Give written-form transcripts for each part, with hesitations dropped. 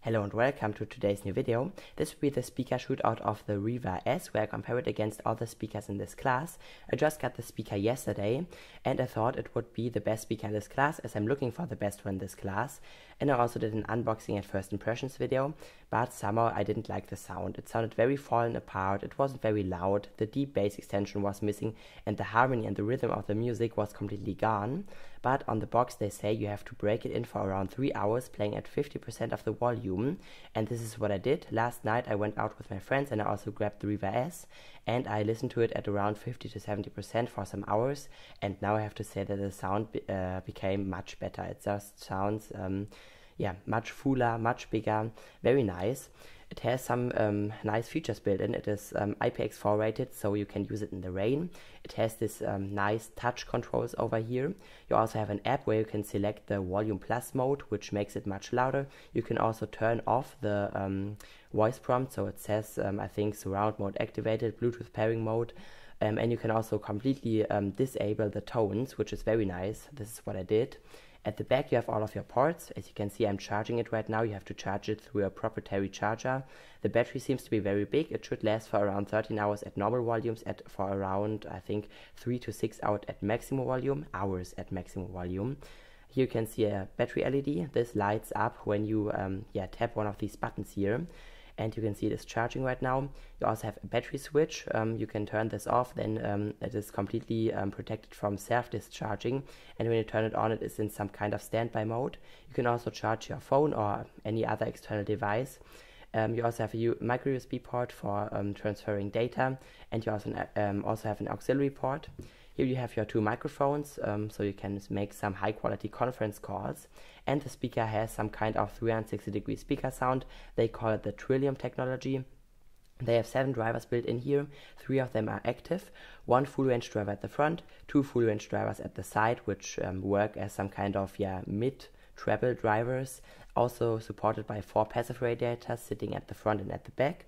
Hello and welcome to today's new video. This will be the speaker shootout of the Riva S, where I compare it against all the speakers in this class. I just got the speaker yesterday and I thought it would be the best speaker in this class as I'm looking for the best one in this class. And I also did an unboxing and first impressions video, but somehow I didn't like the sound. It sounded very fallen apart, it wasn't very loud, the deep bass extension was missing and the harmony and the rhythm of the music was completely gone. But on the box they say you have to break it in for around 3 hours playing at 50% of the volume, and this is what I did. Last night I went out with my friends and I also grabbed the Riva S and I listened to it at around 50 to 70% for some hours, and now I have to say that the sound became much better. It just sounds much fuller, much bigger, very nice. It has some nice features built in. It is IPX4 rated, so you can use it in the rain. It has this nice touch controls over here. You also have an app where you can select the volume plus mode, which makes it much louder. You can also turn off the voice prompt, so it says I think surround mode activated, Bluetooth pairing mode. And you can also completely disable the tones, which is very nice. This is what I did. At the back you have all of your ports. As you can see, I'm charging it right now. You have to charge it through a proprietary charger. The battery seems to be very big. It should last for around 13 hours at normal volumes, for around I think 3 to 6 hours at maximum volume. Here you can see a battery LED. This lights up when you tap one of these buttons here. And you can see it is charging right now. You also have a battery switch. You can turn this off, then it is completely protected from self-discharging. And when you turn it on, it is in some kind of standby mode. You can also charge your phone or any other external device. You also have a micro USB port for transferring data, and you also have an auxiliary port. Here you have your two microphones, so you can make some high quality conference calls. And the speaker has some kind of 360-degree speaker sound. They call it the Trillium technology. They have 7 drivers built in here. 3 of them are active. 1 full range driver at the front, 2 full range drivers at the side, which work as some kind of mid-treble drivers. Also supported by 4 passive radiators sitting at the front and at the back.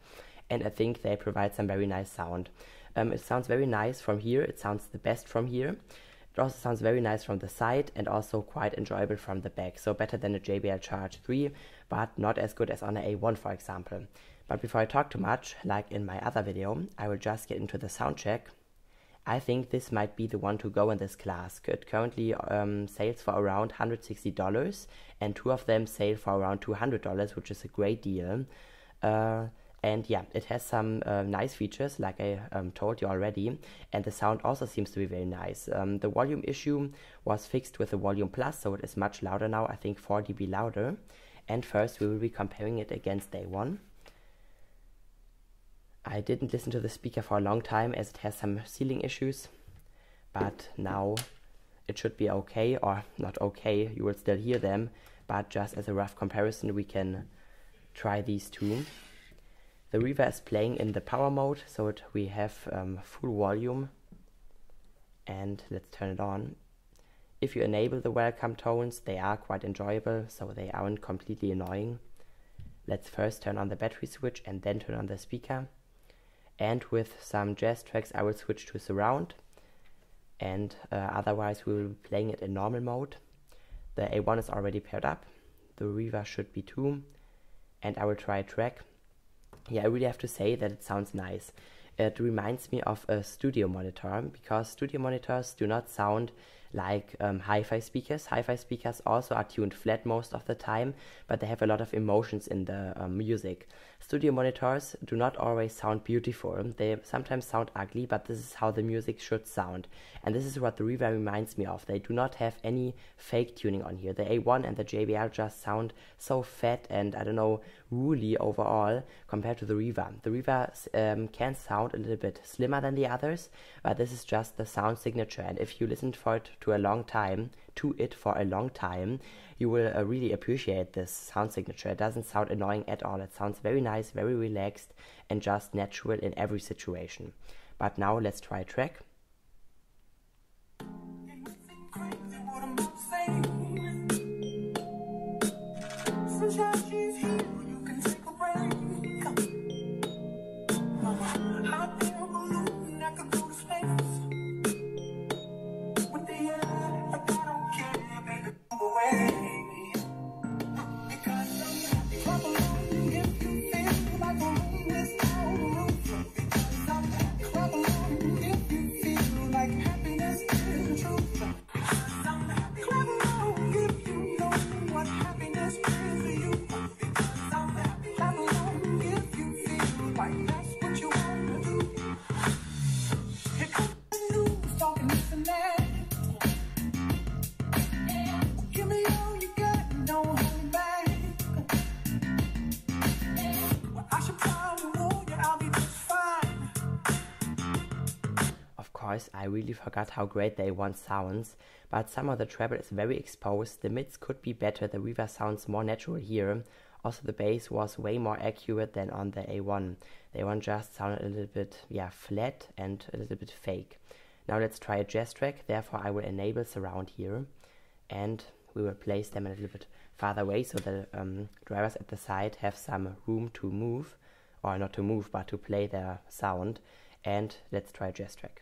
And I think they provide some very nice sound. It sounds very nice from here. It sounds the best from here. It also sounds very nice from the side and also quite enjoyable from the back. So better than a JBL Charge 3, but not as good as on an A1, for example. But before I talk too much, like in my other video, I will just get into the sound check. I think this might be the one to go in this class. It currently sales for around $160, and 2 of them sell for around $200, which is a great deal. And yeah, it has some nice features, like I told you already, and the sound also seems to be very nice. The volume issue was fixed with the volume plus, so it is much louder now, I think 4 dB louder. And first we will be comparing it against the A1. I didn't listen to the speaker for a long time as it has some ceiling issues, but now it should be okay, or not okay, you will still hear them, but just as a rough comparison we can try these two. The Riva is playing in the power mode, so we have full volume, and let's turn it on. If you enable the welcome tones, they are quite enjoyable, so they aren't completely annoying. Let's first turn on the battery switch and then turn on the speaker. And with some jazz tracks I will switch to surround, and otherwise we will be playing it in normal mode. The A1 is already paired up, the Riva should be too, and I will try a track. Yeah, I really have to say that it sounds nice. It reminds me of a studio monitor, because studio monitors do not sound like hi-fi speakers. Hi-fi speakers also are tuned flat most of the time, but they have a lot of emotions in the music. Studio monitors do not always sound beautiful. They sometimes sound ugly, but this is how the music should sound. And this is what the Riva reminds me of. They do not have any fake tuning on here. The A1 and the JBL just sound so fat and, I don't know, woolly overall compared to the Riva. The Riva can sound a little bit slimmer than the others, but this is just the sound signature. And if you listen for it for a long time, you will really appreciate this sound signature. It doesn't sound annoying at all. It sounds very nice, very relaxed, and just natural in every situation. But now let's try a track. course, I really forgot how great the A1 sounds, but somehow the treble is very exposed, the mids could be better, the Riva sounds more natural here. Also the bass was way more accurate than on the A1. The A1 just sounded a little bit, flat and a little bit fake. Now let's try a jazz track, therefore I will enable surround here, and we will place them a little bit farther away so the drivers at the side have some room to move, or not to move, but to play their sound. And let's try a jazz track.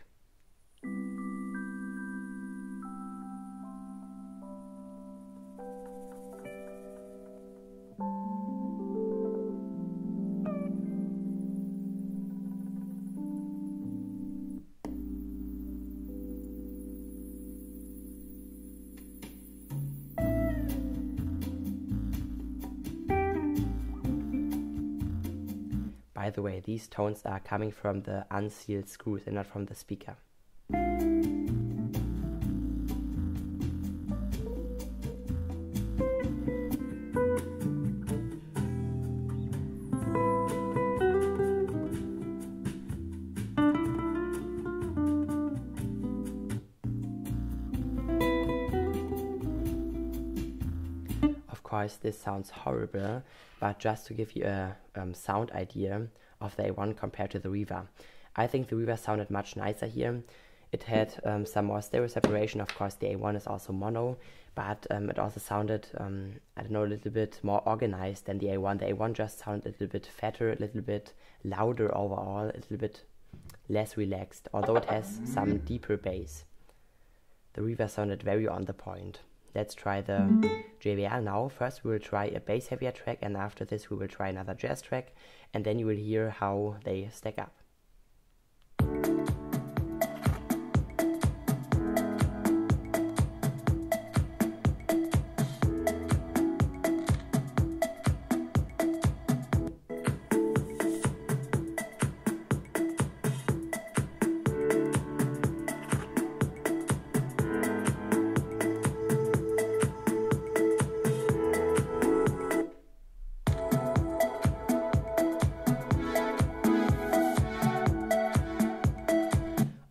By the way, these tones are coming from the unsealed screws and not from the speaker. Of course, this sounds horrible, but just to give you a sound idea of the A1 compared to the Riva. I think the Riva sounded much nicer here. It had some more stereo separation. Of course, the A1 is also mono, but it also sounded, I don't know, a little bit more organized than the A1. The A1 just sounded a little bit fatter, a little bit louder overall, a little bit less relaxed, although it has some deeper bass. The Riva sounded very on the point. Let's try the JBL now. First we will try a bass heavier track, and after this we will try another jazz track, and then you will hear how they stack up.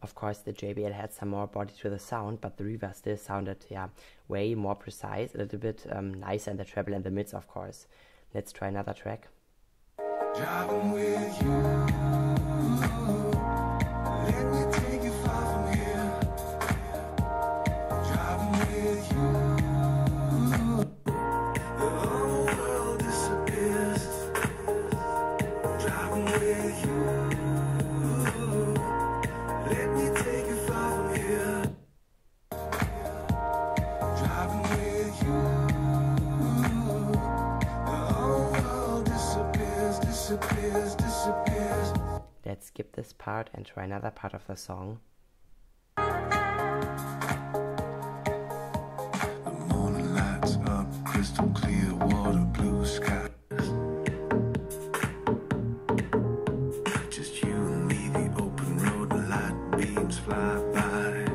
Of course, the JBL had some more body to the sound, but the Riva still sounded way more precise, a little bit nicer in the treble and the mids, of course. Let's try another track. Driving with you. Let me take you far from here. Driving with you. The whole world disappears. Driving with you. Let me take you far from here. Driving with you. The whole world disappears, disappears, disappears. Let's skip this part and try another part of the song. The morning lights up, crystal clear water, blue skies. Just you and me, the open road, the light beams fly by.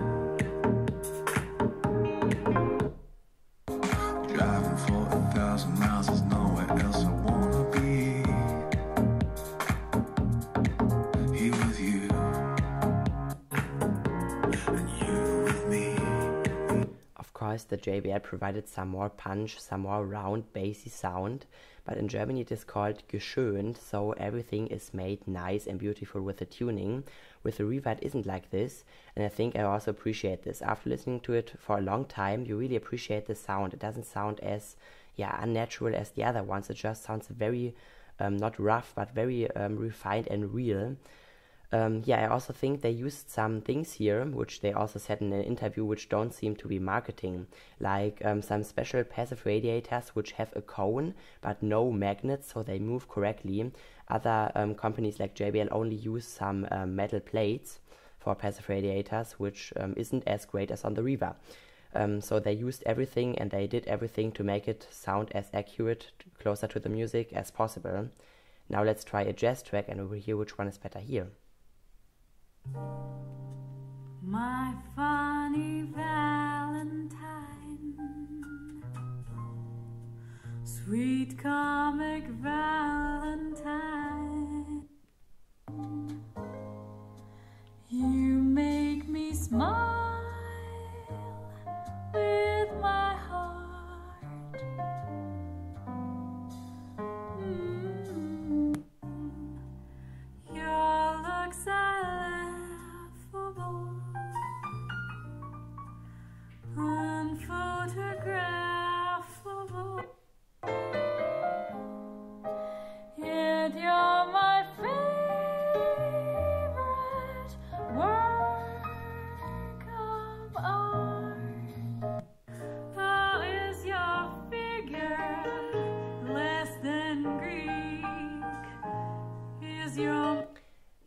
Driving 40,000 miles, there's nowhere else I wanna be. Here with you, and you with me. Of course, the JBL provided some more punch, some more round, bassy sound, but in Germany it is called geschönt, so everything is made nice and beautiful with the tuning. With the Riva it isn't like this, and I think I also appreciate this. After listening to it for a long time, you really appreciate the sound. It doesn't sound as unnatural as the other ones. It just sounds very, not rough, but very refined and real. I also think they used some things here, which they also said in an interview, which don't seem to be marketing, like some special passive radiators which have a cone but no magnets, so they move correctly. Other companies like JBL only use some metal plates for passive radiators, which isn't as great as on the Riva. So they used everything and they did everything to make it sound as accurate, closer to the music as possible. Now let's try a jazz track and we will hear which one is better here. My funny Valentine, sweet comic Valentine, you make me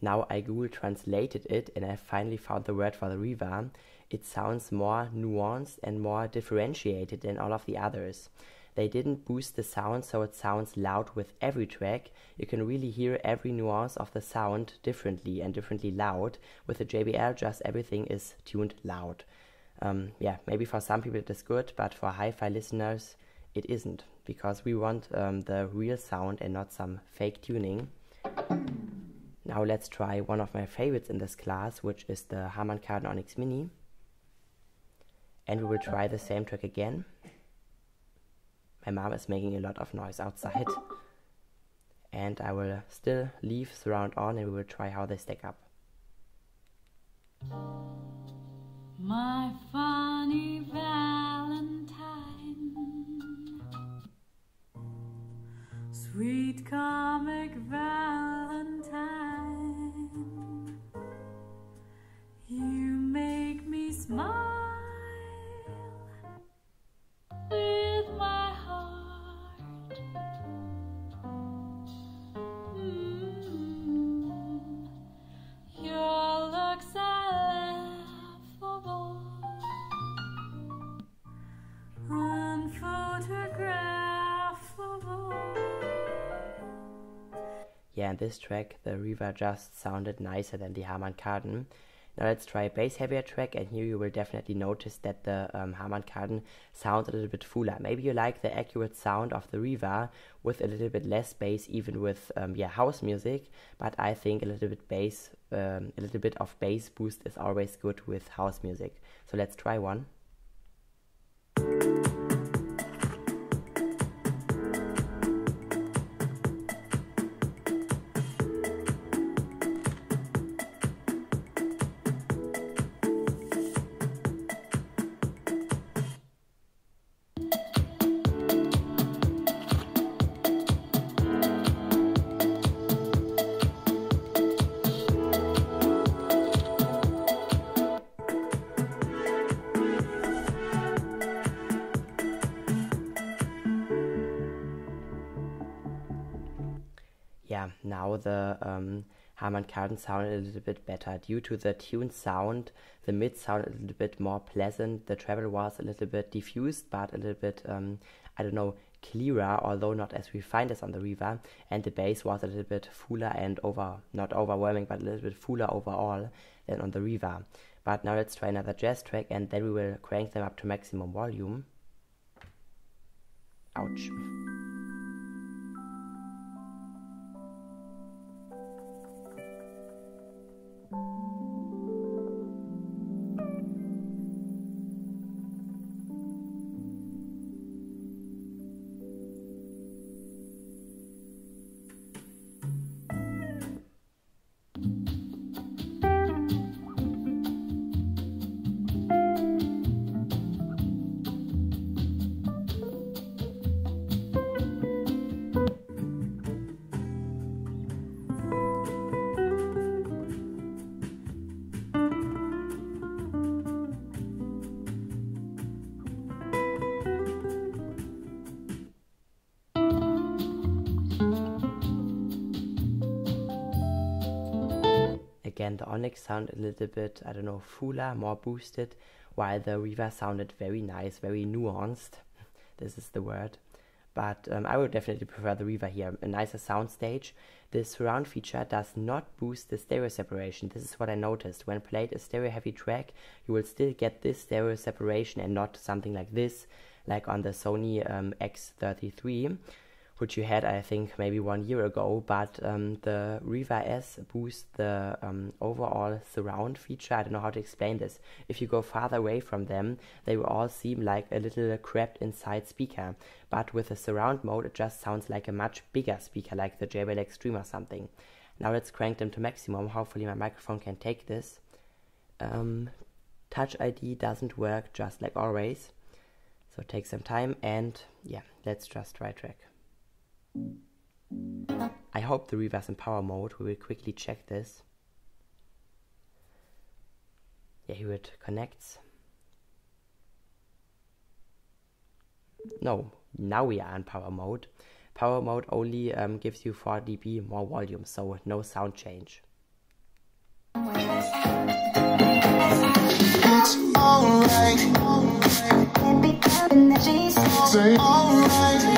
Now I Google translated it and I finally found the word for the Riva. It sounds more nuanced and more differentiated than all of the others. They didn't boost the sound so it sounds loud with every track. You can really hear every nuance of the sound differently and differently loud. With the JBL, just everything is tuned loud. Yeah, maybe for some people it is good, but for hi-fi listeners it isn't, because we want the real sound and not some fake tuning. Now let's try one of my favorites in this class, which is the Harman Kardon Onyx Mini. And we will try the same track again. My mom is making a lot of noise outside. And I will still leave surround on and we will try how they stack up. My funny Valentine, sweet comic Valentine, you make me smile with my heart. Your looks are laughable, unphotographable. Yeah, in this track the Riva just sounded nicer than the Harman Kardon. Now let's try a bass heavier track, and here you will definitely notice that the Harman Kardon sounds a little bit fuller. Maybe you like the accurate sound of the Riva with a little bit less bass, even with house music, but I think a little bit of bass boost is always good with house music. So let's try one. Yeah, now the Harman Kardon sounded a little bit better. Due to the tuned sound, the mid sounded a little bit more pleasant. The treble was a little bit diffused, but a little bit, I don't know, clearer, although not as refined as on the Riva. And the bass was a little bit fuller and not overwhelming, but a little bit fuller overall than on the Riva. But now let's try another jazz track, and then we will crank them up to maximum volume. Ouch. Again, the Onyx sounded a little bit, I don't know, fuller, more boosted, while the Riva sounded very nice, very nuanced. This is the word. But I would definitely prefer the Riva here, a nicer soundstage. The surround feature does not boost the stereo separation. This is what I noticed. When played a stereo heavy track, you will still get this stereo separation and not something like this, like on the Sony X3000, which you had, I think, maybe 1 year ago. But the Riva S boosts the overall surround feature. I don't know how to explain this. If you go farther away from them, they will all seem like a little cramped inside speaker. But with the surround mode, it just sounds like a much bigger speaker, like the JBL Extreme or something. Now let's crank them to maximum. Hopefully my microphone can take this. Touch ID doesn't work, just like always. So take some time, and yeah, let's just try track. I hope the Riva is in power mode. We will quickly check this. Yeah, here it connects. No, now we are in power mode. Power mode only gives you 4 dB more volume, so no sound change. Say alright.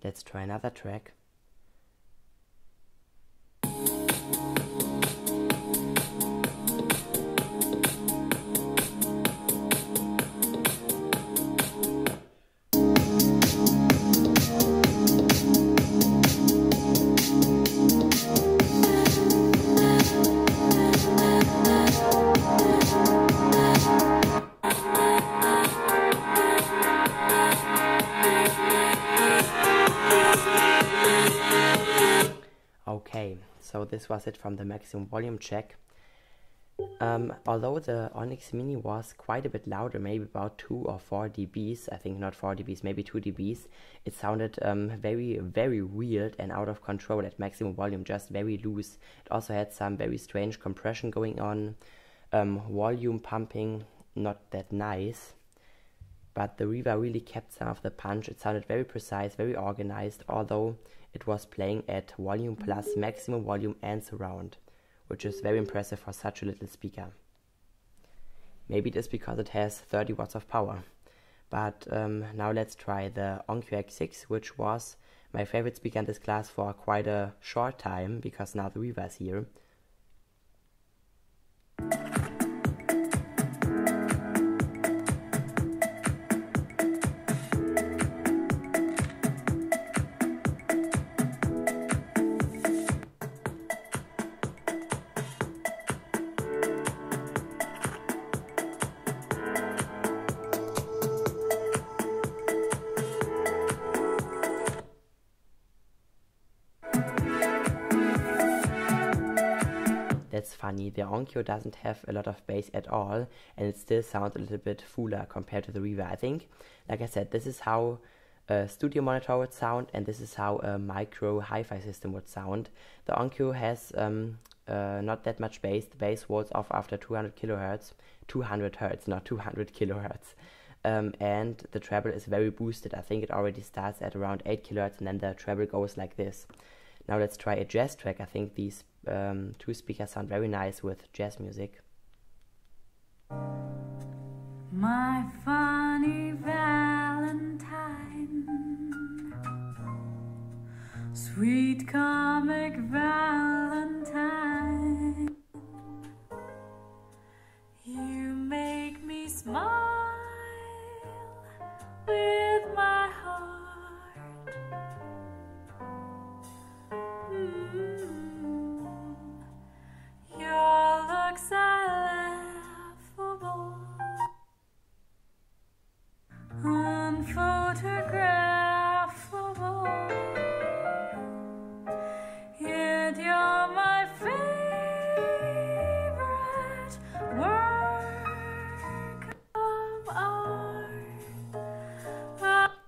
Let's try another track. Okay, so this was it from the maximum volume check. Although the Onyx Mini was quite a bit louder, maybe about 2 or 4 dBs, I think not 4 dBs, maybe 2 dBs, it sounded very, very weird and out of control at maximum volume, just very loose. It also had some very strange compression going on, volume pumping, not that nice. But the Riva really kept some of the punch. It sounded very precise, very organized, although it was playing at volume plus, maximum volume and surround, which is very impressive for such a little speaker. Maybe it is because it has 30 watts of power. But now let's try the Onkyo X6, which was my favorite speaker in this class for quite a short time, because now the Riva is here. That's funny, the Onkyo doesn't have a lot of bass at all, and it still sounds a little bit fuller compared to the Riva. I think, like I said, this is how a studio monitor would sound, and this is how a micro hi-fi system would sound. The Onkyo has not that much bass. The bass rolls off after 200 kilohertz, 200 hertz, not 200 kilohertz. And the treble is very boosted. I think it already starts at around 8 kilohertz, and then the treble goes like this. Now let's try a jazz track. I think these two speakers sound very nice with jazz music. My funny Valentine, sweet comic Valentine, you make me smile with my heart. Your looks are laughable, unphotographable, yet you're my favorite work of art.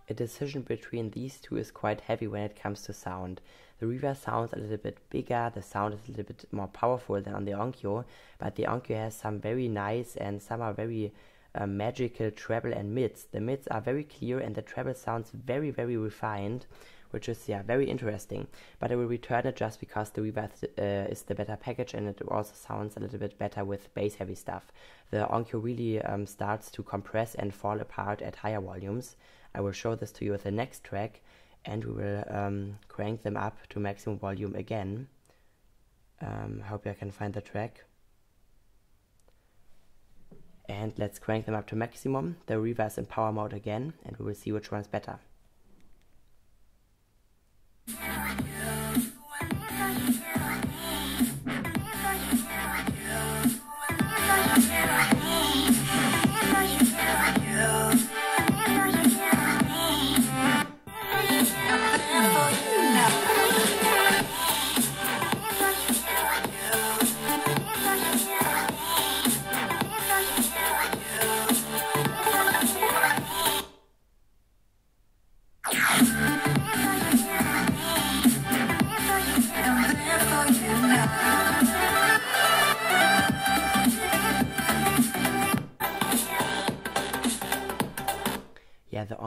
A decision between these two is quite heavy when it comes to sound. The Riva sounds a little bit bigger, the sound is a little bit more powerful than on the Onkyo, but the Onkyo has some very nice and some are very magical treble and mids. The mids are very clear and the treble sounds very, very refined, which is very interesting. But I will return it just because the Riva is the better package, and it also sounds a little bit better with bass heavy stuff. The Onkyo really starts to compress and fall apart at higher volumes. I will show this to you with the next track, and we will crank them up to maximum volume again. Hope I can find the track. And let's crank them up to maximum. The Riva is in power mode again, and we will see which one is better.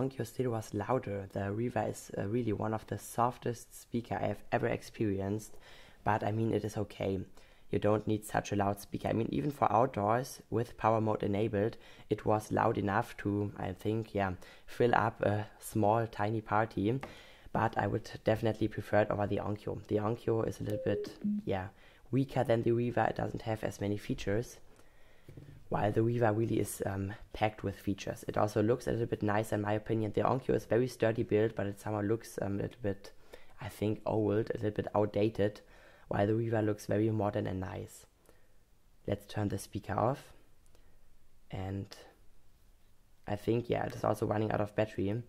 Onkyo still was louder. The Riva is really one of the softest speaker I've ever experienced, but I mean, it is okay. You don't need such a loud speaker. I mean, even for outdoors with power mode enabled, it was loud enough to, I think, yeah, fill up a small tiny party, but I would definitely prefer it over the Onkyo. The Onkyo is a little bit, yeah, weaker than the Riva. It doesn't have as many features, while the Riva really is packed with features. It also looks a little bit nicer in my opinion. The Onkyo is very sturdy build, but it somehow looks a little bit, I think, old, a little bit outdated, while the Riva looks very modern and nice. Let's turn the speaker off. And I think, yeah, it is also running out of battery.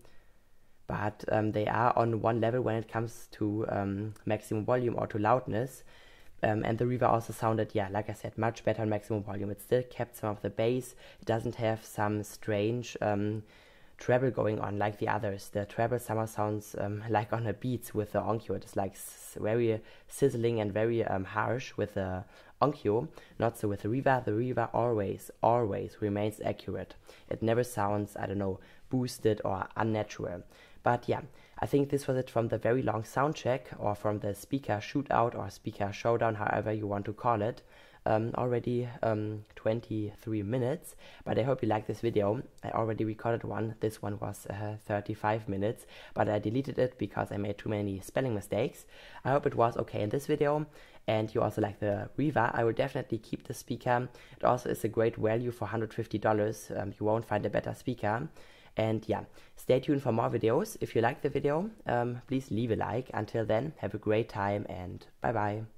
But they are on one level when it comes to maximum volume or to loudness. And the Riva also sounded, yeah, like I said, much better on maximum volume. It still kept some of the bass. It doesn't have some strange treble going on like the others. The treble somehow sounds like on a beats with the Onkyo. It is like very sizzling and very harsh with the Onkyo. Not so with the Riva. The Riva always remains accurate. It never sounds, I don't know, boosted or unnatural. But yeah, I think this was it from the very long sound check, or from the speaker shootout or speaker showdown, however you want to call it. Already 23 minutes, but I hope you liked this video. I already recorded one. This one was 35 minutes, but I deleted it because I made too many spelling mistakes. I hope it was okay in this video, and you also like the Riva. I will definitely keep the speaker. It also is a great value for $150. You won't find a better speaker. And yeah, stay tuned for more videos. If you liked the video, please leave a like. Until then, have a great time and bye bye.